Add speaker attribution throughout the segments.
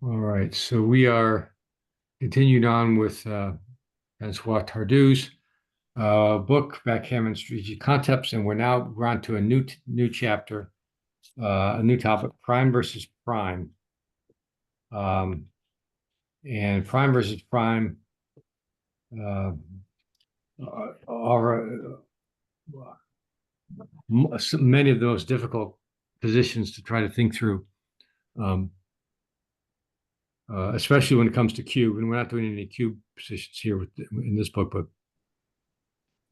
Speaker 1: All right, so we are continuing on with Francois Tardieu's book, Backgammon Strategic Concepts, and we're on to a new chapter, a new topic, prime versus prime. Um, and prime versus prime uh, are many of the most difficult positions to try to think through, um, especially when it comes to cube. And we're not doing any cube positions here in this book, but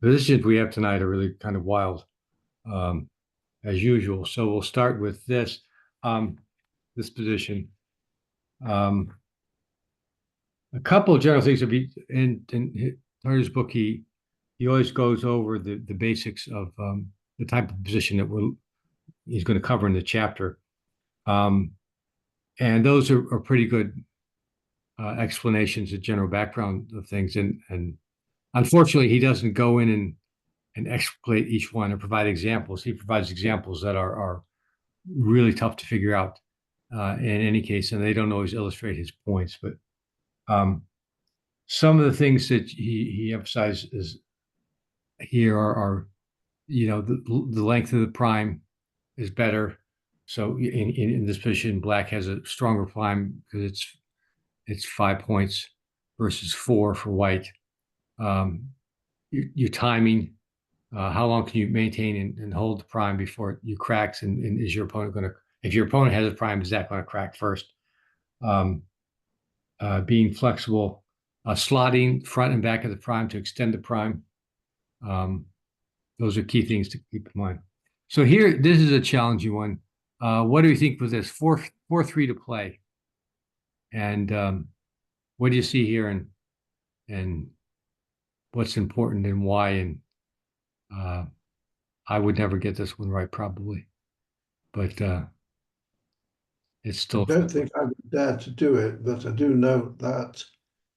Speaker 1: the positions we have tonight are really kind of wild, um, as usual. So we'll start with um, this position. Um, a couple of general things. In Turner's book, he always goes over the basics of the type of position that he's going to cover in the chapter, um, and those are pretty good explanations, the general background of things. And unfortunately, he doesn't go in and explicate each one or provide examples. He provides examples that are really tough to figure out in any case, and they don't always illustrate his points. But um, some of the things that he emphasizes here are the length of the prime is better. So in this position, black has a stronger prime because it's 5 points versus four for white. Your timing, how long can you maintain and hold the prime before you cracks? And is your opponent going to, if your opponent has a prime, is that going to crack first? Um, Being flexible, slotting front and back of the prime to extend the prime. Um, those are key things to keep in mind. So here, this is a challenging one. What do you think with this 4-3 to play? And what do you see here and what's important and why? And uh, I would never get this one right probably, but it's
Speaker 2: I
Speaker 1: still
Speaker 2: don't
Speaker 1: fun.
Speaker 2: think I would dare to do it, but I do note that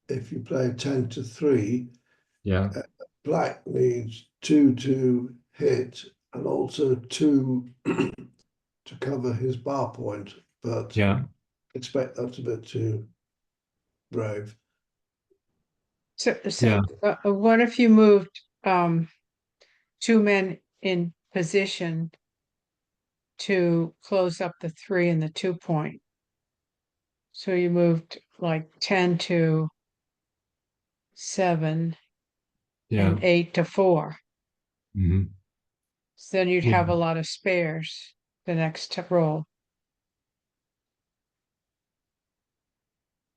Speaker 2: if you play 10 to 3,
Speaker 1: Yeah,
Speaker 2: uh, black needs 2 to hit and also 2 to cover his bar point, but
Speaker 1: yeah,
Speaker 2: expect that's a bit too brave.
Speaker 1: yeah,
Speaker 3: What if you moved two men in position to close up the 3 and the 2 point? So you moved like 10 to 7
Speaker 1: yeah.
Speaker 3: and 8 to 4.
Speaker 1: Hmm.
Speaker 3: So then you'd have
Speaker 1: Yeah,
Speaker 3: a lot of spares the next roll.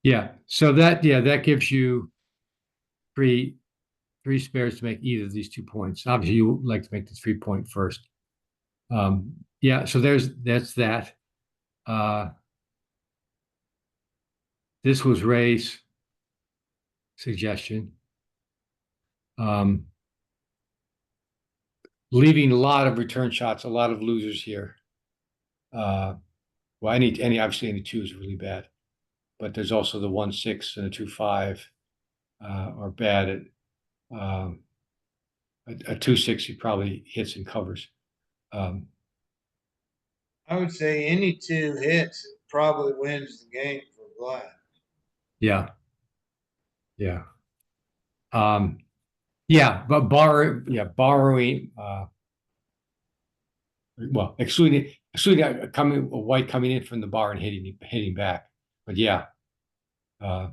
Speaker 1: yeah. So that gives you three three spares to make either of these 2 points. Obviously, you would like to make the 3 point first. Yeah, so that's that. Uh, this was Ray's suggestion. Um, Leaving a lot of return shots, a lot of losers here. Well, obviously any two is really bad, but there's also the 1-6 and a 2-5 are bad at um, a 2-6. He probably hits and covers. Um,
Speaker 4: I would say any two hits probably wins the game for black.
Speaker 1: yeah, yeah, um, yeah, but borrowing. Well, excluding a white coming in from the bar and hitting back. But yeah, uh,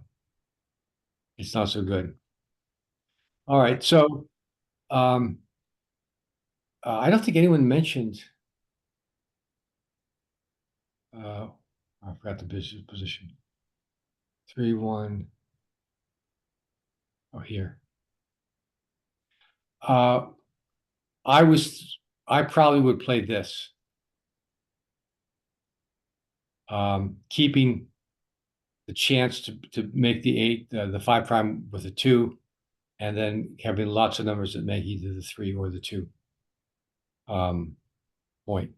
Speaker 1: it's not so good. All right, so um, I don't think anyone mentioned. I forgot the business position. 3-1. Oh, here. Uh, I was. I probably would play this, keeping the chance to make the 8, the 5 prime with a 2, and then having lots of numbers that make either the 3 or the 2 point.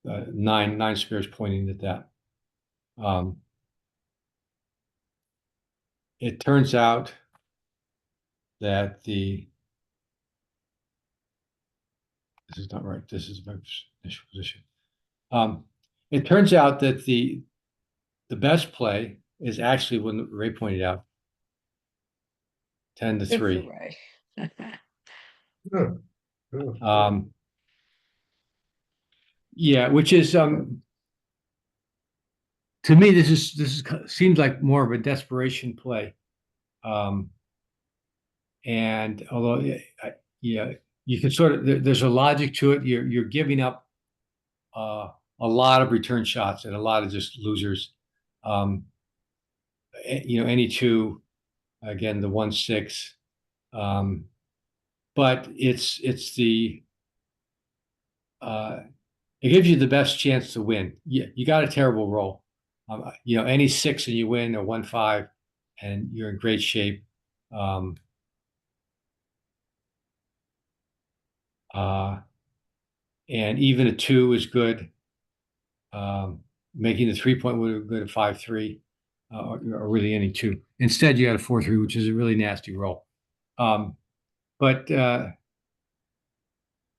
Speaker 1: Nine spares pointing at that. Um, it turns out that this is not right. This is my initial position. It turns out that the best play is actually what Ray pointed out, 10 to
Speaker 3: Good for
Speaker 1: 3.
Speaker 3: Ray.
Speaker 2: Yeah, yeah.
Speaker 1: Yeah, which is to me this seems like more of a desperation play. And although yeah, you can sort of there's a logic to it. You're giving up a lot of return shots and a lot of just losers. Any two, again, the 1-6. But it gives you the best chance to win. You got a terrible roll. Any 6 and you win, or 1-5, and you're in great shape. And even a 2 is good. Making the 3-point would have been a 5-3, or really any 2. Instead, you had a 4-3, which is a really nasty roll. But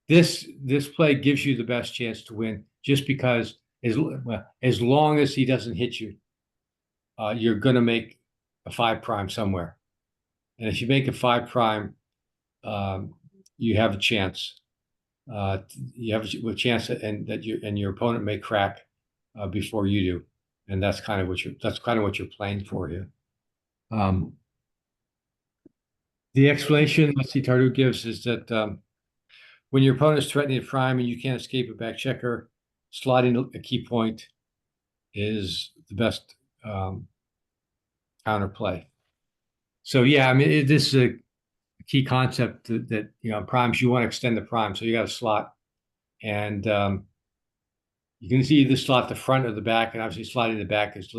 Speaker 1: this play gives you the best chance to win, just because as long as he doesn't hit you, you're going to make a 5 prime somewhere. And if you make a 5 prime, you have a chance. You have a chance, and your opponent may crack before you do, and that's kind of what you're playing for here. The explanation Tardieu gives is that when your opponent is threatening a prime and you can't escape a back checker, slotting a key point is the best counterplay. So yeah, I mean this is a key concept that primes, you want to extend the prime, so you got a slot, and you can see either slot the front or the back, and obviously slotting the back is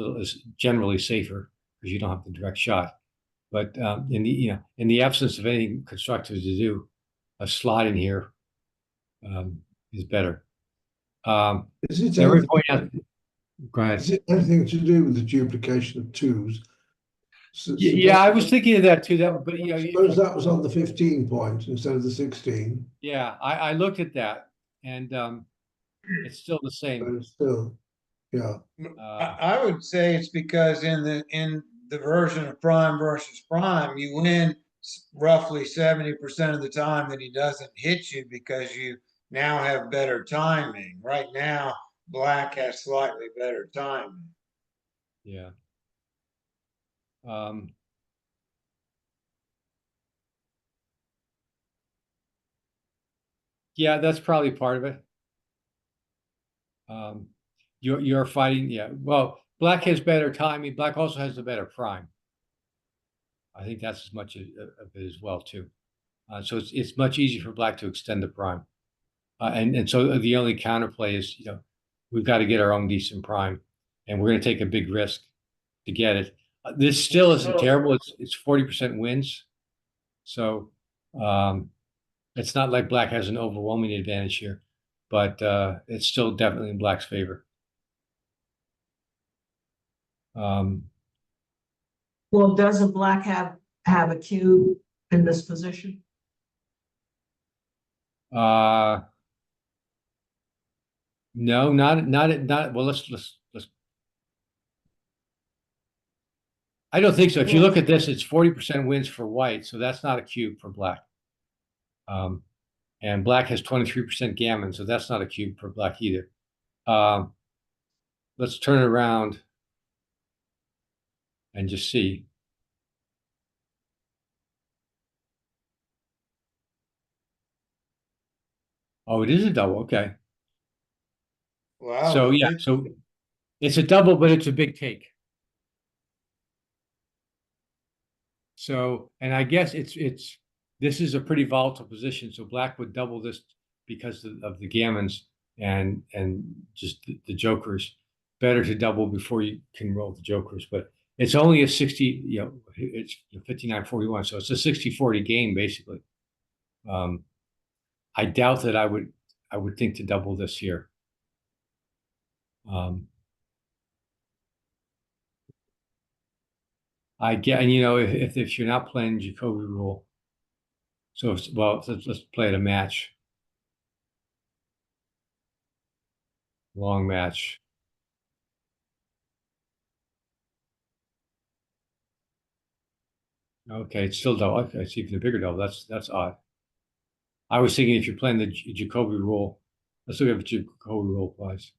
Speaker 1: generally safer because you don't have the direct shot. But in the absence of anything constructive to do, a slot in here is better.
Speaker 2: Is it
Speaker 1: Now,
Speaker 2: anything,
Speaker 1: point out, go ahead.
Speaker 2: is it anything to do with the duplication of 2s?
Speaker 1: Yeah, I was thinking of that too. But
Speaker 2: Suppose that was on the 15 point instead of the 16.
Speaker 1: Yeah, I looked at that, and it's still the same.
Speaker 2: But still, yeah.
Speaker 4: I would say it's because in the version of prime versus prime, you win roughly 70% of the time that he doesn't hit you, because you now have better timing. Right now, black has slightly better timing.
Speaker 1: Yeah. Yeah, that's probably part of it. You're fighting, yeah. Well, black has better timing. Black also has the better prime. I think that's as much of it as well too. So it's much easier for black to extend the prime. And so the only counterplay is, we've got to get our own decent prime, and we're going to take a big risk to get it. This still isn't terrible. It's 40% wins, so it's not like black has an overwhelming advantage here, but it's still definitely in black's favor.
Speaker 5: Well, doesn't black have a cube in this position?
Speaker 1: No, not. Well, let's. I don't think so. If you look at this, it's 40% wins for white, so that's not a cube for black. And black has 23% gammon, so that's not a cube for black either. Let's turn it around and just see. Oh, it is a double. Okay.
Speaker 4: Wow.
Speaker 1: So yeah, so it's a double, but it's a big take. So, and I guess this is a pretty volatile position. So black would double this because of the gammons and just the jokers. Better to double before you can roll the jokers, but it's only a 60, it's 59-41. So it's a 60-40 game basically. I doubt that I would think to double this here. I get, and if you're not playing Jacoby rule, so let's play it a match, long match. Okay, it's still double. Okay, it's even a bigger double. That's odd. I was thinking if you're playing the Jacoby rule, let's look at what Jacoby rule applies.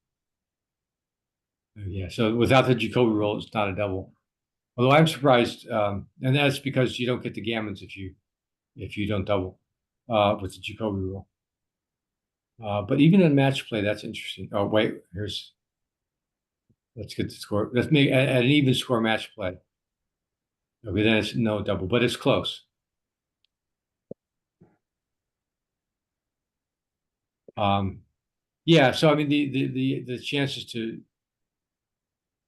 Speaker 1: Yeah, so without the Jacoby rule, it's not a double. Although I'm surprised, and that's because you don't get the gammons if you don't double with the Jacoby rule. But even in match play, that's interesting. Oh wait, let's get the score. Let's make at an even score match play. Okay, then it's no double, but it's close. Yeah, so I mean the chances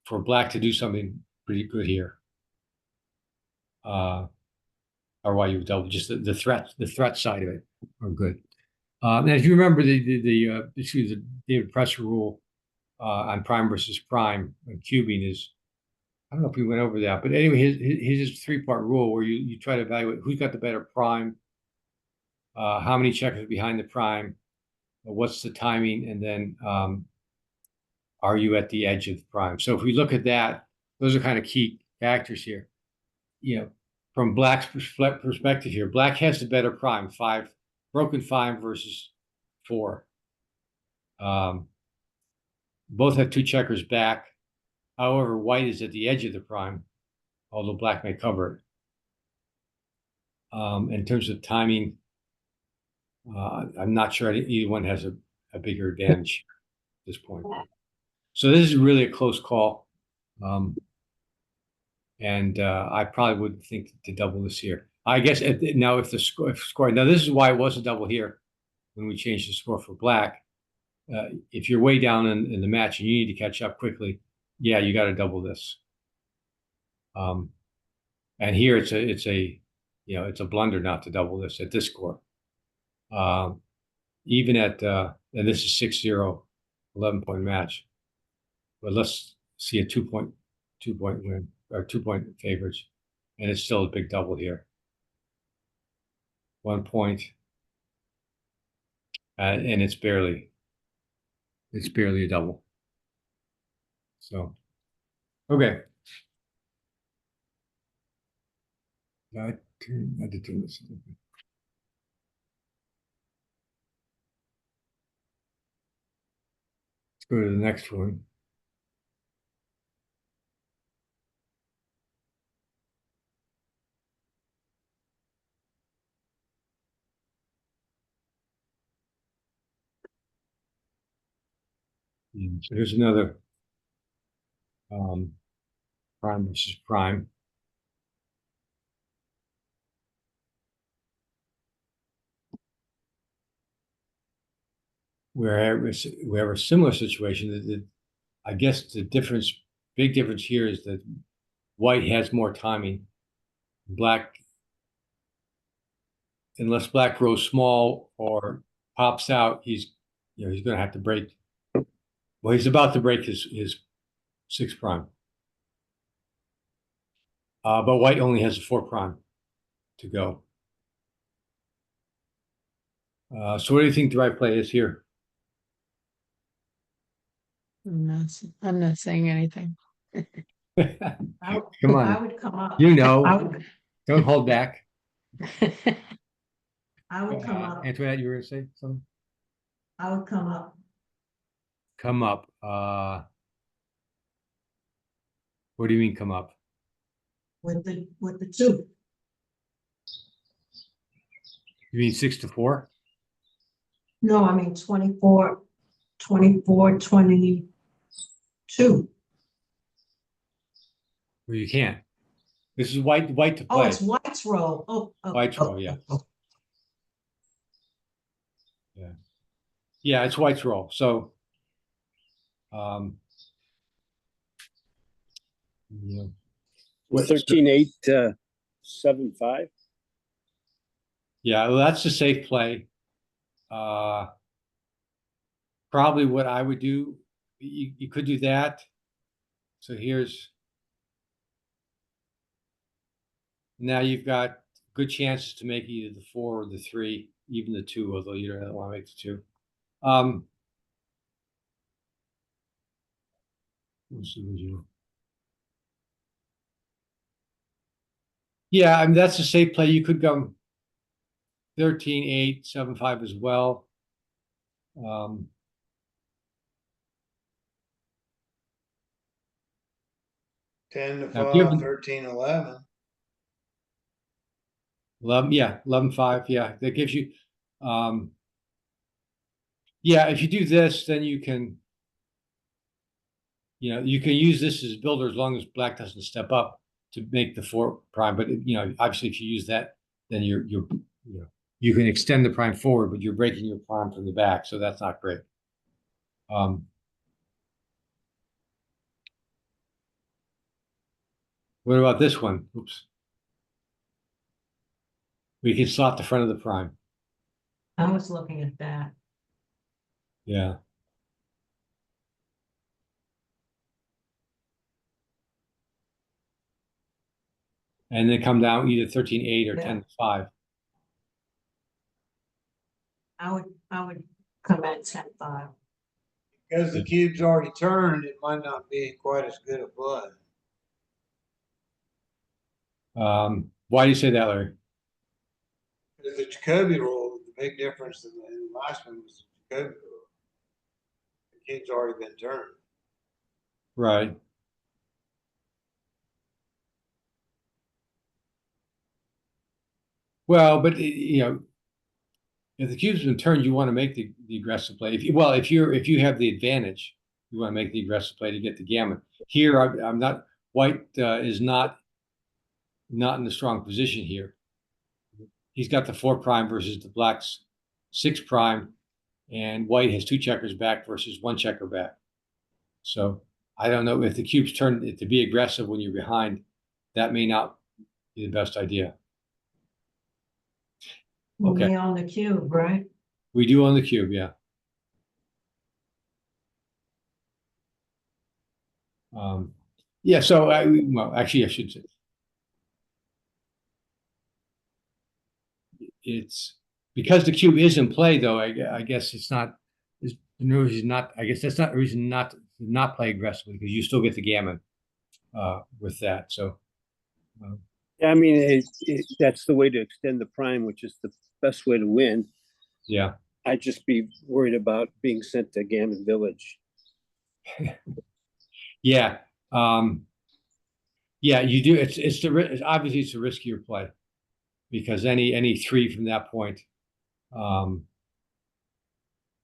Speaker 1: for black to do something pretty good here are why you double. Just the threat side of it are good. And if you remember the David Presser rule on prime versus prime and cubing is, I don't know if we went over that, but anyway, his three-part rule where you try to evaluate who's got the better prime, how many checkers behind the prime, what's the timing, and then are you at the edge of the prime? So if we look at that, those are kind of key factors here. From black's perspective here, black has the better prime, broken 5 versus 4. Both have 2 checkers back. However, white is at the edge of the prime, although black may cover it. In terms of timing, I'm not sure either one has a bigger advantage at this point. So this is really a close call. And I probably would think to double this here. I guess now if the score, now this is why it was a double here when we changed the score for black. If you're way down in the match and you need to catch up quickly, yeah, you got to double this. And here it's a blunder not to double this at this score. Even at and this is 6-0, 11-point match. But let's see a 2-point win or 2-point favorites, and it's still a big double here. 1 point, and it's barely a double. So, okay. I did turn this. Let's go to the next one. So here's another prime versus prime. Where we have a similar situation. I guess the big difference here is that white has more timing. Black, unless black grows small or pops out, he's going to have to break. Well, he's about to break his 6 prime. But white only has a 4 prime to go. So what do you think the right play is here?
Speaker 3: I'm not saying anything.
Speaker 1: Come on.
Speaker 5: I would come up.
Speaker 1: You know, don't hold back.
Speaker 5: I would come up.
Speaker 1: Antoinette, you were going to say something?
Speaker 5: I would come up.
Speaker 1: Come up. What do you mean come up?
Speaker 5: With the 2.
Speaker 1: You mean 6 to 4?
Speaker 5: No, I mean 24, 22.
Speaker 1: Well, you can't. This is white to play.
Speaker 5: Oh, it's white's roll.
Speaker 1: White's roll, yeah. Yeah, it's white's roll. So, yeah.
Speaker 6: 13-8, 7-5.
Speaker 1: Yeah, well, that's a safe play. Probably what I would do, you could do that. So now you've got good chances to make either the 4 or the 3, even the 2, although you don't want to make the 2. Let's see what you. Yeah, I mean, that's a safe play. You could go 13-8, 7-5 as well. Um,
Speaker 4: 10 to
Speaker 1: Now,
Speaker 4: 5,
Speaker 1: given
Speaker 4: 13, 11.
Speaker 1: 11, yeah, 11-5, yeah, that gives you, um, yeah, if you do this, then you can, you can use this as builder as long as black doesn't step up to make the 4 prime. But obviously, if you use that, then you can extend the prime forward, but you're breaking your prime from the back, so that's not great. What about this one? Oops. We can slot the front of the prime.
Speaker 5: I was looking at that.
Speaker 1: Yeah. And then come down either 13-8 or
Speaker 5: Yeah.
Speaker 1: 10-5.
Speaker 5: I would come at 10-5.
Speaker 4: Because the cube's already turned, it might not be quite as good a play.
Speaker 1: Why do you say that, Larry?
Speaker 4: Because the Jacoby rule, the big difference in the last one was the Jacoby rule. The cube's already been turned.
Speaker 1: Right. Well, but if the cube's been turned, you want to make the aggressive play. If you have the advantage, you want to make the aggressive play to get the gammon. Here, I'm not. White is not in the strong position here. He's got the 4 prime versus the black's 6 prime, and white has 2 checkers back versus 1 checker back. So I don't know if the cube's turned it to be aggressive when you're behind. That may not be the best idea. Okay.
Speaker 5: We on the cube, right?
Speaker 1: We do on the cube, yeah. Yeah, so well, actually, I should say it's because the cube is in play, though. I guess it's not. There's no reason not. I guess that's not a reason not play aggressively because you still get the gammon with that. So
Speaker 6: I mean, that's the way to extend the prime, which is the best way to win.
Speaker 1: yeah,
Speaker 6: I'd just be worried about being sent to Gammon Village.
Speaker 1: yeah, yeah. You do. Obviously it's a riskier play because any 3 from that point,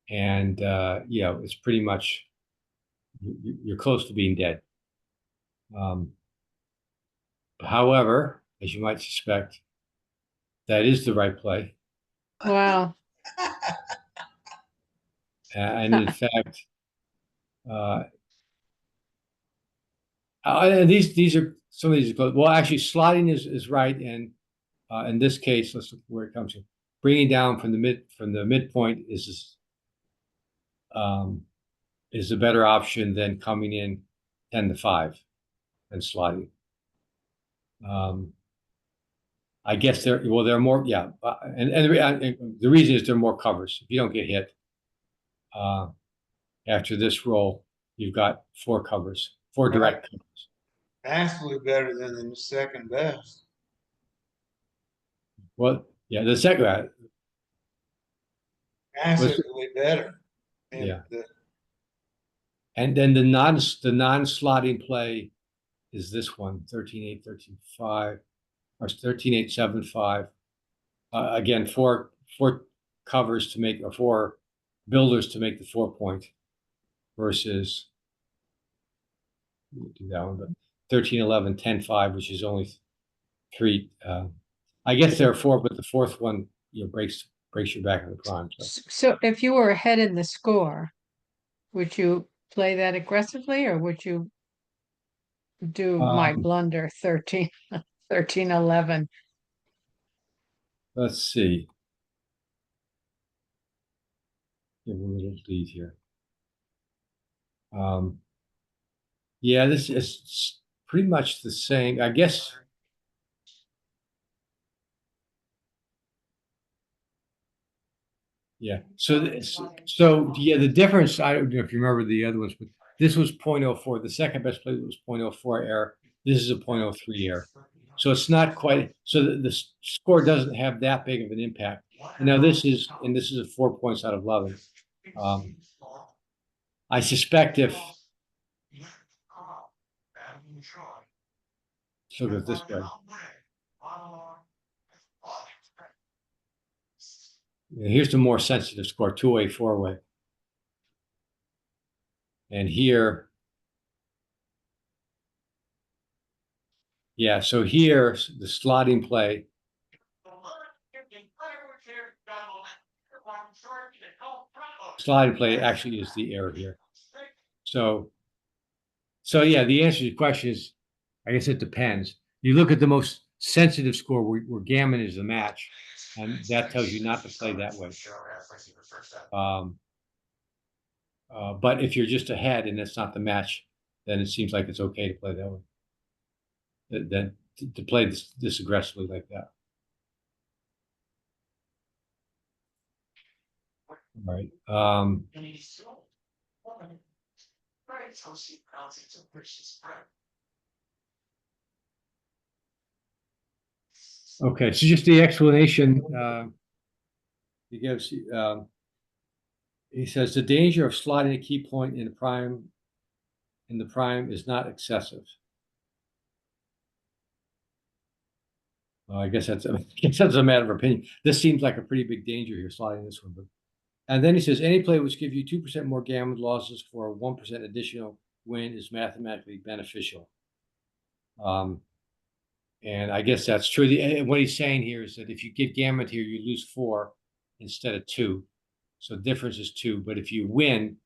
Speaker 1: and it's pretty much you're close to being dead. However, as you might suspect, that is the right play.
Speaker 3: Wow.
Speaker 1: And in fact, and these are some of these are close. Well, actually, sliding is right, and in this case, let's look where it comes from. Bringing down from the midpoint is a better option than coming in 10-5 and sliding. I guess there are more, yeah, and the reason is there are more covers. If you don't get hit after this roll, you've got 4 covers, 4 direct covers.
Speaker 4: Vastly better than the second best.
Speaker 1: Well, yeah, the second,
Speaker 4: Massively better. And
Speaker 1: yeah. And then the non-slotting play is this one, 13-8, 13-5, or 13-8, 7-5. Again, four covers to make, or 4 builders to make the 4-point versus, we'll do that one, but 13-11, 10-5, which is only 3. I guess there are 4, but the 4th one, breaks your back in the prime.
Speaker 3: So if you were ahead in the score, would you play that aggressively or would you do my blunder 13-11?
Speaker 1: Let's see. Give a little lead here. Yeah, this is pretty much the same. I guess. Yeah. So yeah, the difference, I don't know if you remember the other ones, but this was 0.04. The second best play was 0.04 error. This is a 0.03 error. So it's not quite, so the score doesn't have that big of an impact. And now this is a 4 points out of 11. I suspect if, so goes this way. Here's the more sensitive score, 2-way, 4-way. And here, yeah, so here, the slotting play. Slotting play actually is the error here. So yeah, the answer to your question is, I guess it depends. You look at the most sensitive score where gammon is the match, and that tells you not to play that way. But if you're just ahead and it's not the match, then it seems like it's okay to play that way. Then to play this aggressively like that. All right. Okay, so just the explanation he gives. He says the danger of slotting a key point in the prime is not excessive. Well, I guess that's a matter of opinion. This seems like a pretty big danger here, slotting this one. But, and then he says any play which gives you 2% more gammon losses for a 1% additional win is mathematically beneficial. And I guess that's true. What he's saying here is that if you get gammon here, you lose 4 instead of 2. So the difference is 2. But if you win,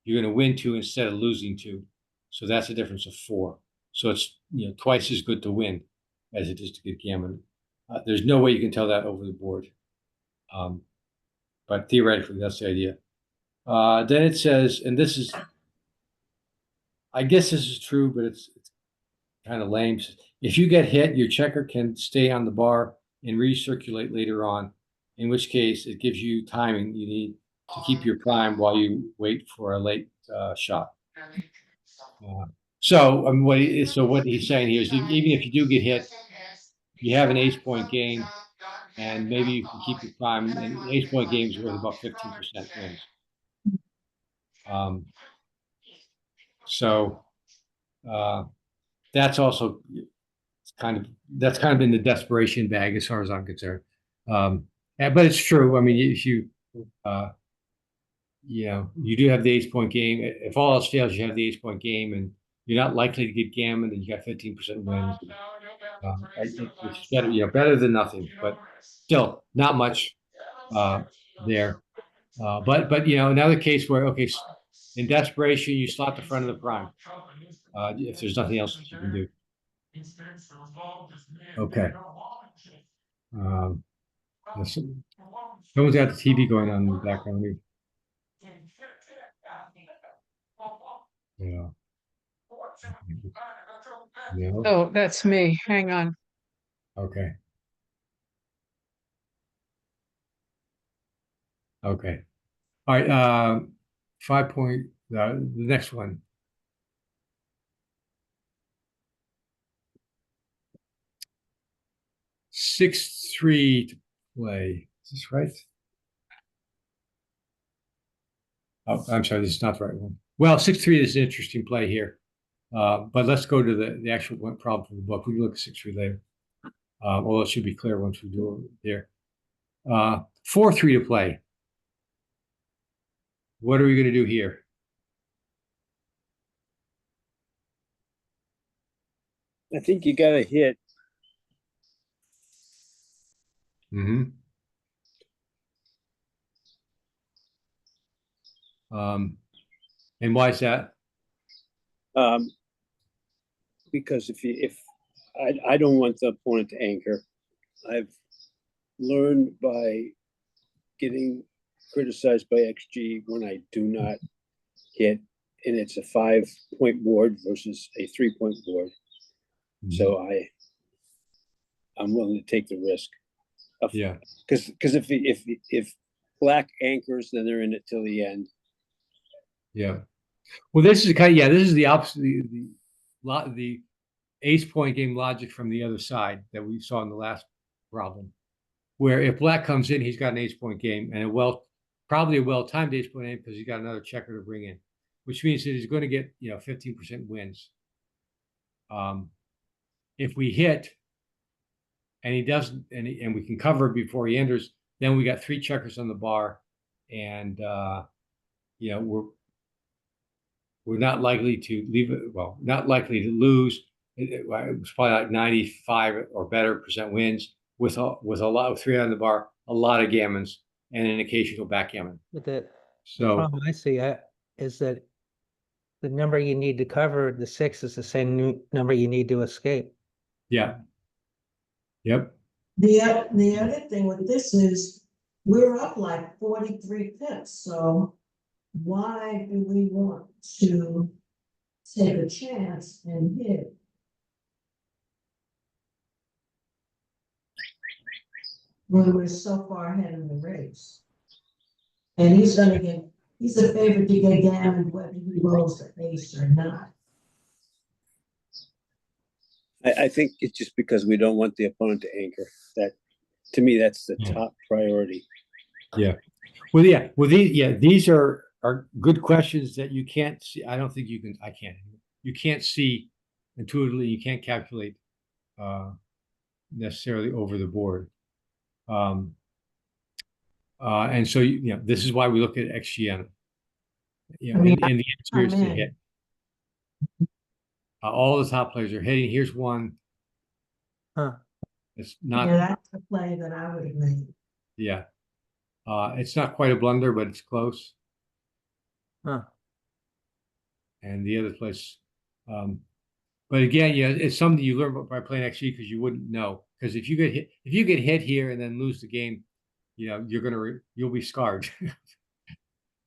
Speaker 1: you're going to win 2 instead of losing 2. So that's a difference of 4. So it's twice as good to win as it is to get gammon. There's no way you can tell that over the board. But theoretically, that's the idea. Then it says, and this is, I guess this is true, but it's kind of lame. If you get hit, your checker can stay on the bar and recirculate later on, in which case it gives you timing you need to keep your prime while you wait for a late shot. So what he's saying here is even if you do get hit, you have an ace-point game, and maybe you can keep your prime. And ace-point game is worth about 15% wins. That's also kind of in the desperation bag as far as I'm concerned. But it's true. I mean, if you you do have the ace-point game. If all else fails, you have the ace-point game, and you're not likely to get gammon, and you got 15% wins. It's better, better than nothing, but still not much there. But another case where in desperation you slot the front of the prime if there's nothing else that you can do. Okay. Someone's got the TV going on in the background. Yeah. No.
Speaker 3: Oh, that's me. Hang on.
Speaker 1: Okay. Okay. All right. 5 point. The next one. 6-3 to play. Is this right? Oh, I'm sorry. This is not the right one. Well, 6-3 is an interesting play here. But let's go to the actual problem from the book. We can look at 6-3 later. Although it should be clear once we do it there. 4-3 to play. What are we going to do here?
Speaker 6: I think you got to hit.
Speaker 1: Mm-hmm. And why is that?
Speaker 6: Because if I don't want the opponent to anchor. I've learned by getting criticized by XG when I do not hit, and it's a 5-point board versus a 3-point board. Mm-hmm. So I'm willing to take the risk.
Speaker 1: Yeah.
Speaker 6: Because if black anchors, then they're in it till the end.
Speaker 1: Yeah. Well, this is the opposite. The ace point game logic from the other side that we saw in the last problem, where if black comes in, he's got an ace point game and probably a well-timed ace point game because he's got another checker to bring in, which means that he's going to get 15% wins. If we hit and he doesn't, and we can cover before he enters, then we got 3 checkers on the bar, and we're not likely to leave it. Well, not likely to lose. It was probably like 95 or better % wins with a lot of 3 on the bar, a lot of gammons, and an occasional backgammon.
Speaker 7: But the
Speaker 1: So
Speaker 7: problem I see is that the number you need to cover the 6 is the same number you need to escape.
Speaker 1: yeah, yep,
Speaker 5: The other thing with this is, we're up like 43 pips, so why do we want to take a chance and hit? When we're so far ahead in the race. And he's a favorite to get down whether he rolls the ace or not.
Speaker 6: I think it's just because we don't want the opponent to anchor. That, to me, that's the top priority.
Speaker 1: yeah. Well, these are good questions that you can't see. I don't think you can. I can't. You can't see intuitively. You can't calculate necessarily over the board. And so this is why we look at XGM. And the answer is to hit. All the top players are hitting. Here's one.
Speaker 7: Huh.
Speaker 1: It's not.
Speaker 5: Yeah, that's the play that I would have made.
Speaker 1: Yeah. It's not quite a blunder, but it's close.
Speaker 7: Huh.
Speaker 1: And the other place. But again, it's something you learn by playing XG because you wouldn't know. Because if you get hit here and then lose the game, you'll be scarred.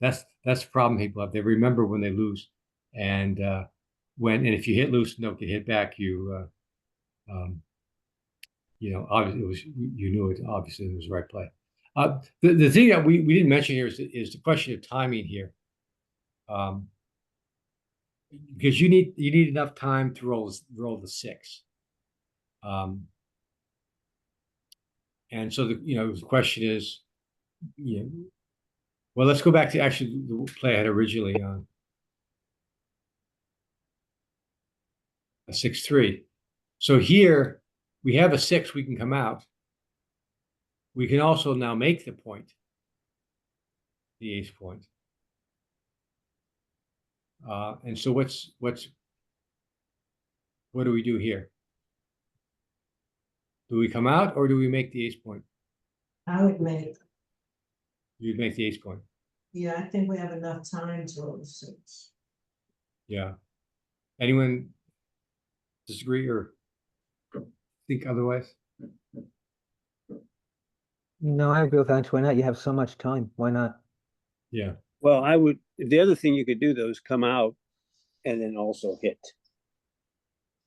Speaker 1: That's the problem people have. They remember when they lose, and if you hit loose and don't get hit back, obviously you knew it. Obviously, it was the right play. The thing that we didn't mention here is the question of timing here, because you need enough time to roll the 6. And so the question is, well, let's go back to actually the play I had originally on a 6-3. So here we have a 6. We can come out. We can also now make the point, the ace point. And so what do we do here? Do we come out or do we make the ace point?
Speaker 5: I would make.
Speaker 1: You'd make the ace point.
Speaker 5: Yeah, I think we have enough time to roll the 6.
Speaker 1: Yeah. Anyone disagree or think otherwise?
Speaker 7: No, I agree with Ange. Why not? You have so much time. Why not?
Speaker 1: Yeah.
Speaker 6: Well, the other thing you could do though is come out and then also hit.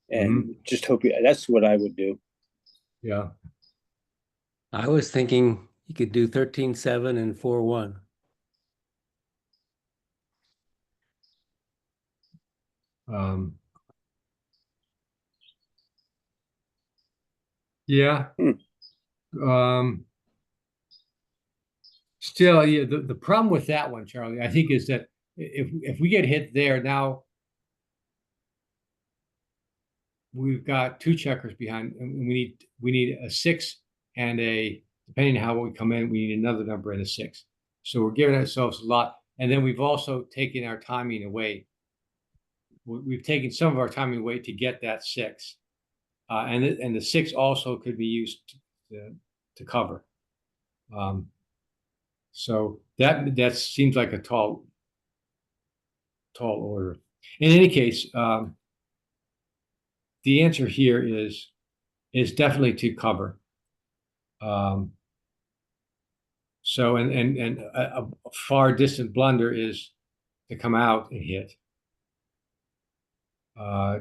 Speaker 6: And just hope that's what I would do.
Speaker 1: Yeah.
Speaker 8: I was thinking you could do 13-7 and 4-1.
Speaker 1: Yeah. Still, yeah, the problem with that one, Charlie, I think is that if we get hit there, now we've got 2 checkers behind, and we need a 6 and depending on how we come in, we need another number and a 6. So we're giving ourselves a lot, and then we've also taken our timing away. We've taken some of our timing away to get that 6, and the 6 also could be used to cover. So that seems like a tall order. In any case, the answer here is definitely to cover. So and a far distant blunder is to come out and hit.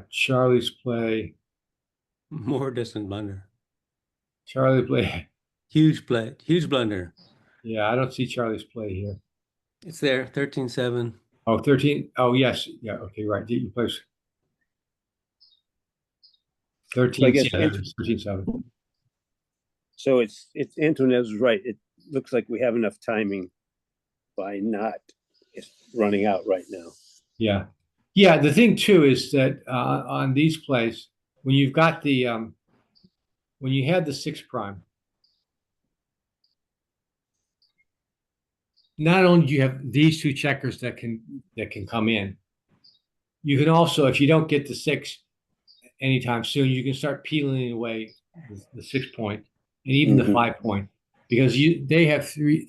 Speaker 1: Charlie's play.
Speaker 8: More distant blunder.
Speaker 1: Charlie play.
Speaker 8: Huge play. Huge blunder.
Speaker 1: Yeah, I don't see Charlie's play here.
Speaker 8: It's there. 13-7.
Speaker 1: Oh, 13. Oh, yes. Yeah. Okay. Right. You play. 13,
Speaker 6: guess
Speaker 1: yeah, it's 13-7.
Speaker 6: So it's Antoinette's right. It looks like we have enough timing by not running out right now.
Speaker 1: Yeah. Yeah, the thing too is that on these plays, when you've got the when you had the 6 prime, not only do you have these 2 checkers that can come in, you can also, if you don't get the 6 anytime soon, you can start peeling away the 6 point and even the
Speaker 6: Mhm.
Speaker 1: 5 point, because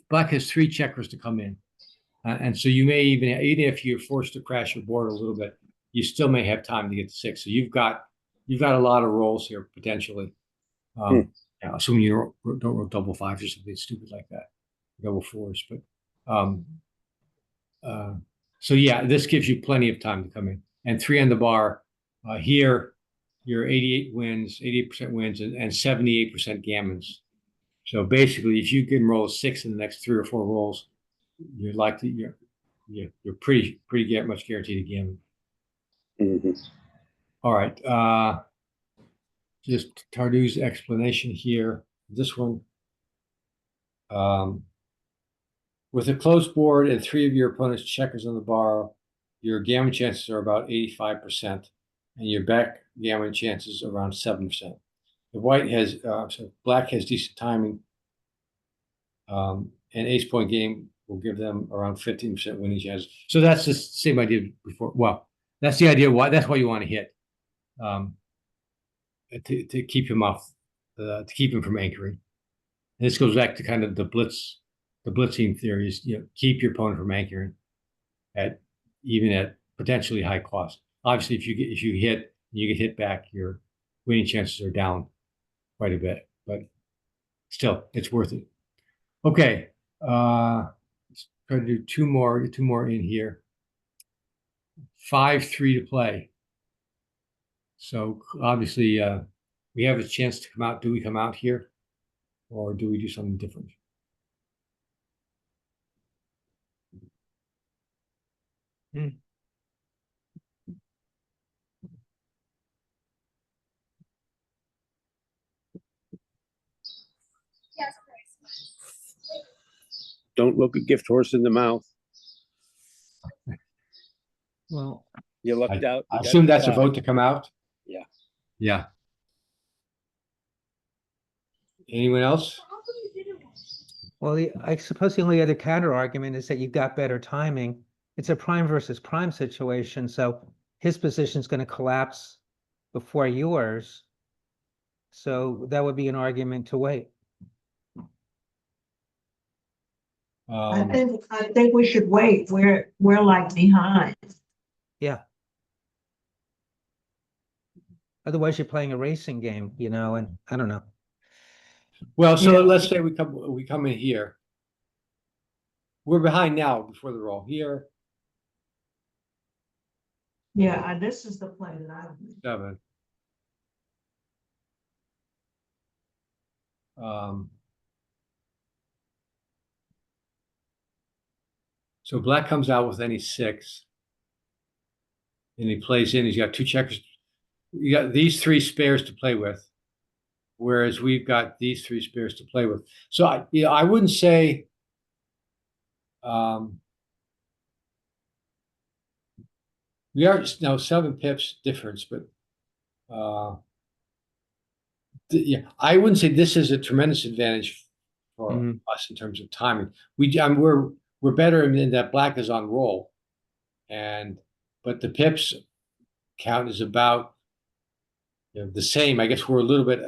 Speaker 1: Black has 3 checkers to come in. And so you may even if you're forced to crash your board a little bit, you still may have time to get to 6. So you've got a lot of rolls here potentially. Yeah, assuming you don't roll double 5s or something stupid like that, double 4s. But so yeah, this gives you plenty of time to come in. And 3 on the bar here, you're 88% wins and 78% gammons. So basically, if you can roll a 6 in the next 3 or 4 rolls, you're pretty much guaranteed to gammon.
Speaker 6: Mhm.
Speaker 1: All right. Just Tardieu's explanation here. This one. With a closed board and 3 of your opponent's checkers on the bar, your gammon chances are about 85%, and your backgammon chances around 7%. Black has decent timing, an ace point game will give them around 15% winning chances. So that's the same idea before. Well, that's the idea. That's why you want to hit, to keep him off, to keep him from anchoring. And this goes back to kind of the blitzing theory is, keep your opponent from anchoring even at potentially high cost. Obviously, if you hit, you get hit back, your winning chances are down quite a bit, but still, it's worth it. Okay, let's try to do get two more in here. 5-3 to play. So obviously, we have a chance to come out. Do we come out here, or do we do something different?
Speaker 6: Don't look a gift horse in the mouth.
Speaker 7: Well,
Speaker 6: You lucked out.
Speaker 1: I
Speaker 6: You got
Speaker 1: assume
Speaker 6: the
Speaker 1: that's a
Speaker 6: 5.
Speaker 1: vote to come out.
Speaker 6: Yeah.
Speaker 1: Yeah. Anyone else?
Speaker 7: well, I suppose the only other counter argument is that you've got better timing. It's a prime versus prime situation, so his position is going to collapse before yours. So that would be an argument to wait.
Speaker 5: I think we should wait. We're like behind.
Speaker 7: Yeah. Otherwise, you're playing a racing game, and I don't know.
Speaker 1: Well, so
Speaker 5: Yeah.
Speaker 1: let's say we come in here. We're behind now before the roll here.
Speaker 5: Yeah, this is the play that I would make.
Speaker 1: 7. So Black comes out with any 6, and he plays in. He's got 2 checkers. You got these 3 spares to play with, whereas we've got these 3 spares to play with. So I wouldn't say. We are now 7 pips difference, but yeah, I wouldn't say this is a tremendous advantage for us in terms of timing. We're better in that Black is on roll, but the pips count is about the same. I guess we're a little bit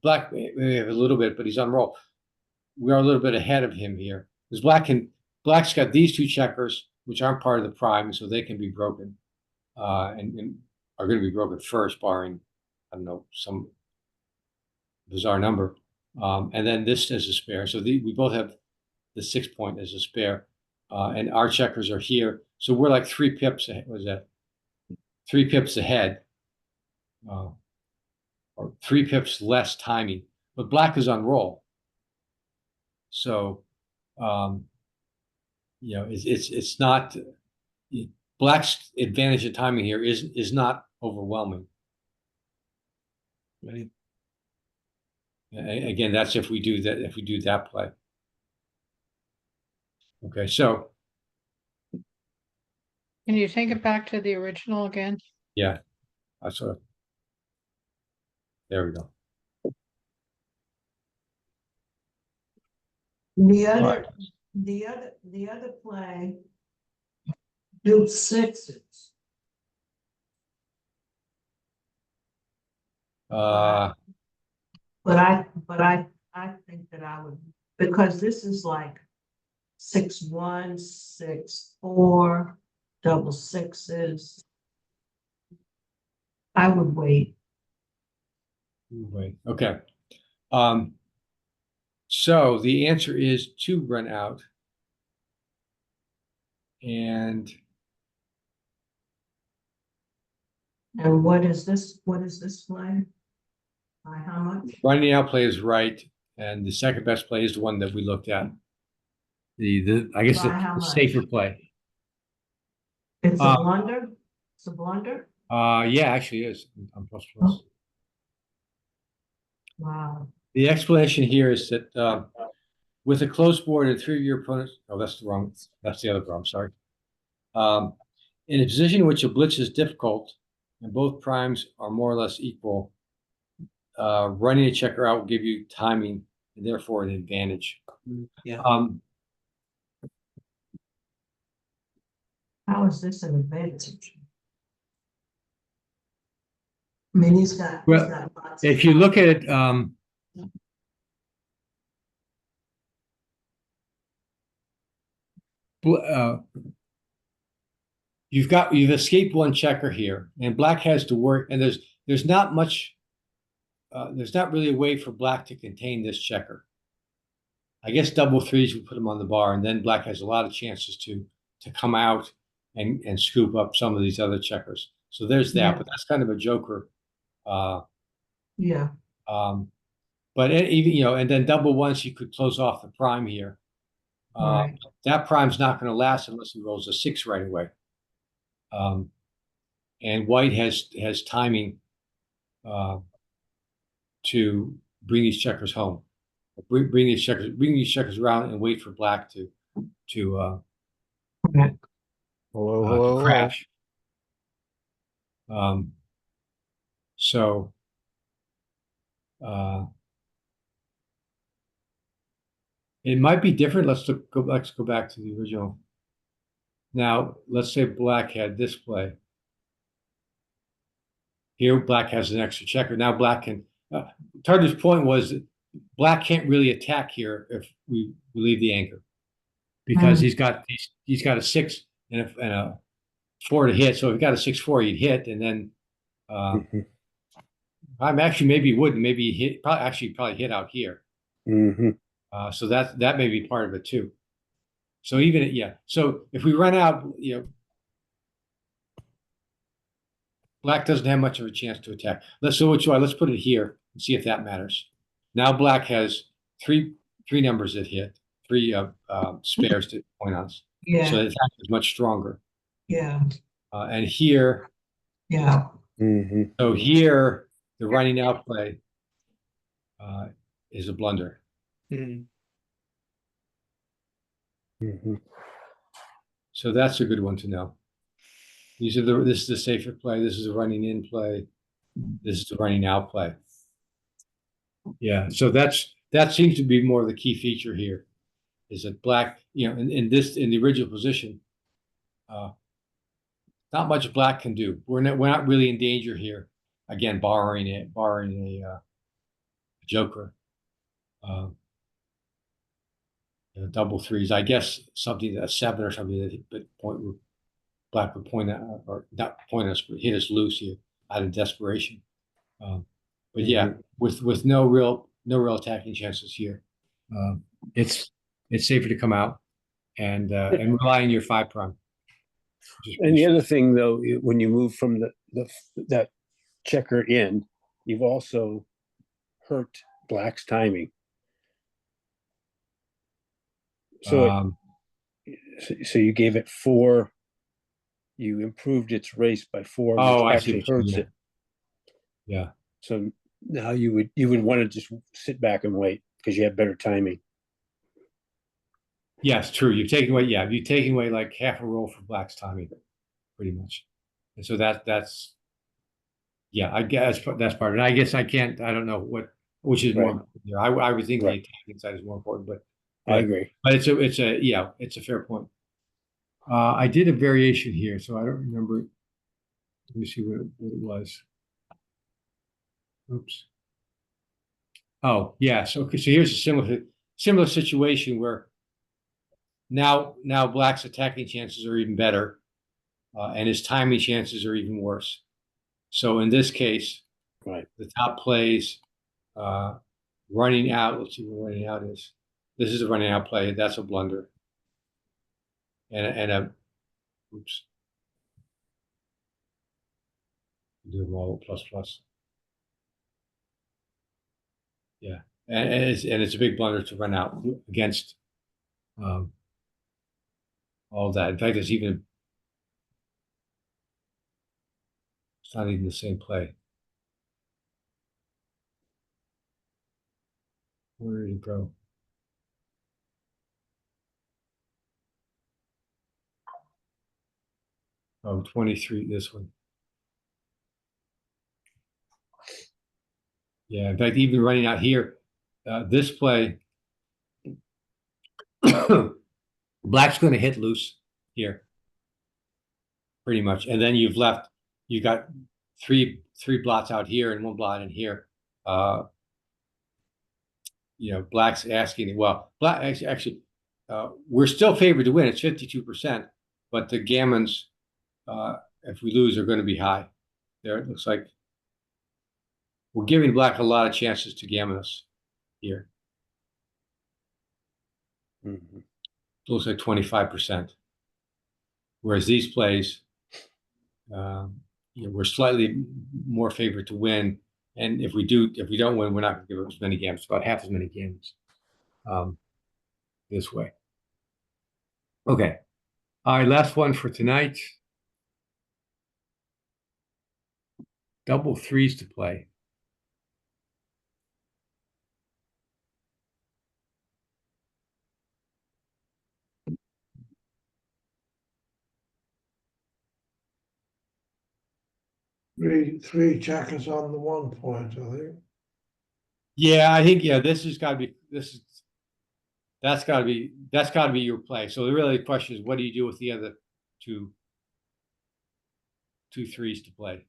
Speaker 1: Black. We have a little bit, but he's on roll. We are a little bit ahead of him here because Black's got these 2 checkers which aren't part of the prime, so they can be broken, and are going to be broken first, barring I don't know some bizarre number. And then this is a spare. So we both have the 6 point as a spare. And our checkers are here. So we're like 3 pips ahead. What is that? 3 pips ahead. Or 3 pips less timing. But Black is on roll. So it's not Black's advantage of timing here is not overwhelming.
Speaker 8: Right.
Speaker 1: Again, that's if we do that play. Okay, so
Speaker 3: Can you take it back to the original again?
Speaker 1: yeah, I sort of. There we go.
Speaker 5: The
Speaker 1: All
Speaker 5: other, the other play, do sixes.
Speaker 1: Uh,
Speaker 5: But I think that I would, because this is like 6-1, 6-4, double sixes. I would wait.
Speaker 1: wait, okay. So the answer is to run out. And
Speaker 5: And what is this play? By how much?
Speaker 1: running out play is right, and the second best play is the one that we looked at. I guess
Speaker 5: By how
Speaker 1: the
Speaker 5: much?
Speaker 1: safer play.
Speaker 5: It's a
Speaker 1: Uh,
Speaker 5: blunder? It's a blunder?
Speaker 1: Yeah, actually is. I'm plus plus.
Speaker 5: Wow.
Speaker 1: The explanation here is that with a close board and three of your opponents, oh, that's the other problem, sorry. In a position in which a blitz is difficult and both primes are more or less equal, running a checker out will give you timing and therefore an advantage.
Speaker 7: Yeah.
Speaker 5: How is this an advantage? I mean, he's got
Speaker 1: Well,
Speaker 5: lots.
Speaker 1: if you look at it, you've escaped one checker here, and black has to work, and there's not much, there's not really a way for black to contain this checker. I guess double threes would put him on the bar, and then black has a lot of chances to come out and scoop up some of these other checkers. So there's that,
Speaker 5: Yeah.
Speaker 1: but that's kind of a joker.
Speaker 5: Yeah,
Speaker 1: But even and then double once you could close off the prime here.
Speaker 5: right.
Speaker 1: That prime's not going to last unless he rolls a 6 right away. And white has timing to bring these checkers home. Bring these checkers around and wait for black to
Speaker 5: Okay.
Speaker 1: crash. So it might be different. Let's go back to the original. Now let's say black had this play. Here black has an extra checker. Now black can. Tardieu's point was that black can't really attack here if we leave the anchor, because he's got a 6 and a 4 to hit. So if he got a 6-4, he'd hit, and then I'm actually maybe he wouldn't. Maybe he hit probably hit out here. So that may be part of it too. So so if we run out, black doesn't have much of a chance to attack. Let's put it here and see if that matters. Now black has three numbers that hit, three spares to point on us.
Speaker 5: Yeah.
Speaker 1: So the attack is much stronger.
Speaker 5: Yeah,
Speaker 1: And here,
Speaker 5: yeah.
Speaker 1: so here the running out play is a blunder. So that's a good one to know. This is the safer play. This is a running in play. This is the running out play. Yeah. So that seems to be more of the key feature here, is that black, in the original position, not much black can do. We're not really in danger here. Again, barring a joker. Double threes. I guess something, a 7 or something that black would point out, or not point us, but hit us loose here out of desperation. But yeah, with no real attacking chances here, it's safer to come out and rely on your 5 prime.
Speaker 6: And the other thing, though, when you move from that checker in, you've also hurt black's timing. So, so you gave it 4. You improved its race by 4, which
Speaker 1: I see
Speaker 6: actually
Speaker 1: what you mean.
Speaker 6: hurts it.
Speaker 1: Yeah.
Speaker 6: So Now you would want to just sit back and wait because you have better timing.
Speaker 1: Yes, true. You're taking away, yeah, you're taking away like half a roll for Black's timing, pretty much. And so that's, yeah, I guess that's part of it. I guess I don't know which is more
Speaker 6: Right.
Speaker 1: important here. I would think the
Speaker 6: Right.
Speaker 1: attacking side is more important, but
Speaker 6: I agree.
Speaker 1: But it's a fair point. I did a variation here, so I don't remember. Let me see what it was. Oops. Oh, yes. Okay, so here's a similar situation where now Black's attacking chances are even better, and his timing chances are even worse. So in this case,
Speaker 6: Right.
Speaker 1: the top plays running out. Let's see what running out is. This is a running out play. That's a blunder. And a oops. Do them all plus plus. Yeah, and it's a big blunder to run out against all of that. In fact, it's not even the same play. Where did it go? Oh, 23, this one. Yeah, in fact, even running out here, this play, Black's going to hit loose here, pretty much. And then you got three blots out here and one blot in here. Black's asking, well, Black actually, we're still favored to win. It's 52%, but the gammons, if we lose, are going to be high. There, it looks like we're giving Black a lot of chances to gammon us here.
Speaker 6: Mm-hmm.
Speaker 1: It looks like 25%. Whereas these plays, we're slightly more favored to win. And if we don't win, we're not going to give up as many games, about half as many games this way. Okay. All right, last one for tonight. Double threes to play.
Speaker 2: Three checkers on the 1 point, I think.
Speaker 1: Yeah, I think this has got to be that's got to be your play. So the really question is, what do you do with the other two threes to play?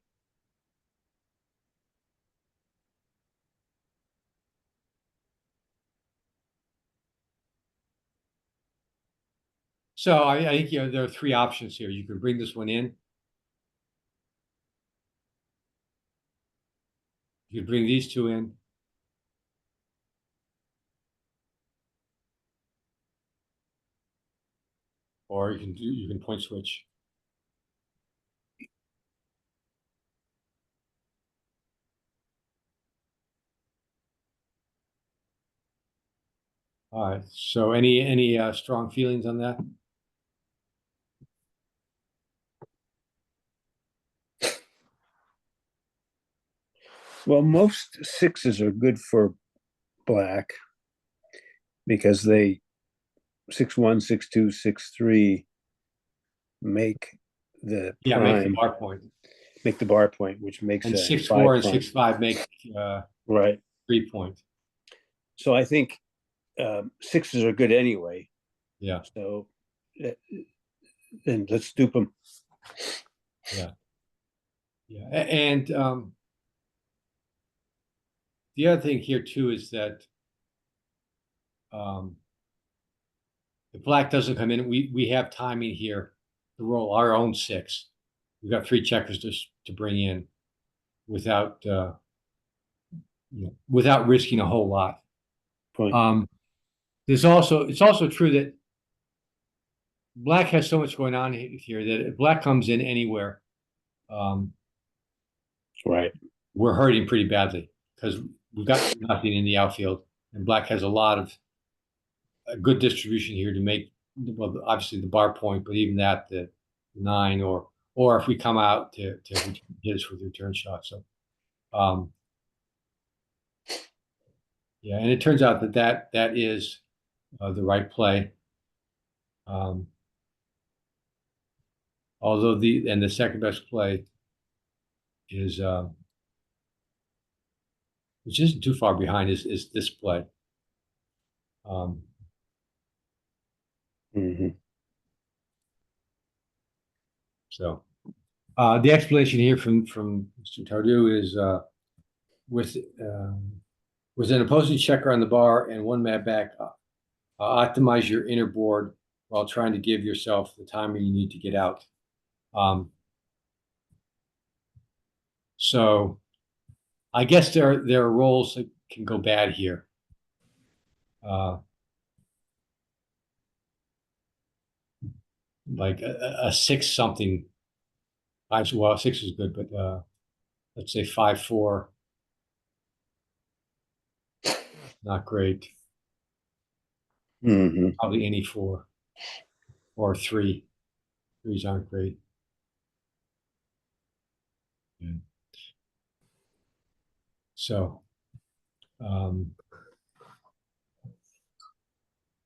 Speaker 1: So I think there are three options here. You can bring this one in. You can bring these two in. Or you can point switch. All right. So any strong feelings on that?
Speaker 6: Well, most sixes are good for Black because they 6-1, 6-2, 6-3 make the prime,
Speaker 1: make the bar point.
Speaker 6: Make the bar point, which makes
Speaker 1: and
Speaker 6: a
Speaker 1: 6-4 and 6-5 make
Speaker 6: right
Speaker 1: 3 point.
Speaker 6: So I think sixes are good anyway.
Speaker 1: Yeah.
Speaker 6: So then let's dupe them.
Speaker 1: Yeah. Yeah. And the other thing here too is that if Black doesn't come in, we have timing here to roll our own 6. We've got 3 checkers to bring in without without risking a whole lot.
Speaker 6: Point.
Speaker 1: It's also true that Black has so much going on here that if Black comes in anywhere,
Speaker 6: right,
Speaker 1: we're hurting pretty badly because we've got nothing in the outfield, and Black has a lot of a good distribution here to make, well, obviously the bar point, but even that, the 9 or if we come out to hit us with return shots. So Yeah, and it turns out that is the right play. Although the second best play is which isn't too far behind is this play.
Speaker 6: Mhm.
Speaker 1: So the explanation here from Mr. Tardieu is with an opposing checker on the bar and one man back, optimize your inner board while trying to give yourself the timing you need to get out. So I guess there are rolls that can go bad here. Like a 6 something. Well, 6 is good, but let's say 5-4. Not great.
Speaker 6: Mhm.
Speaker 1: Probably any 4 or 3. 3s aren't great. Yeah. So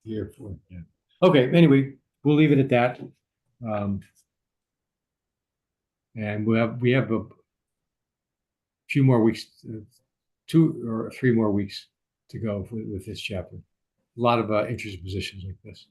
Speaker 1: here for yeah. Okay. Anyway, we'll leave it at that. And we have a few more weeks, 2 or 3 more weeks to go with this chapter. A lot of interesting positions like this.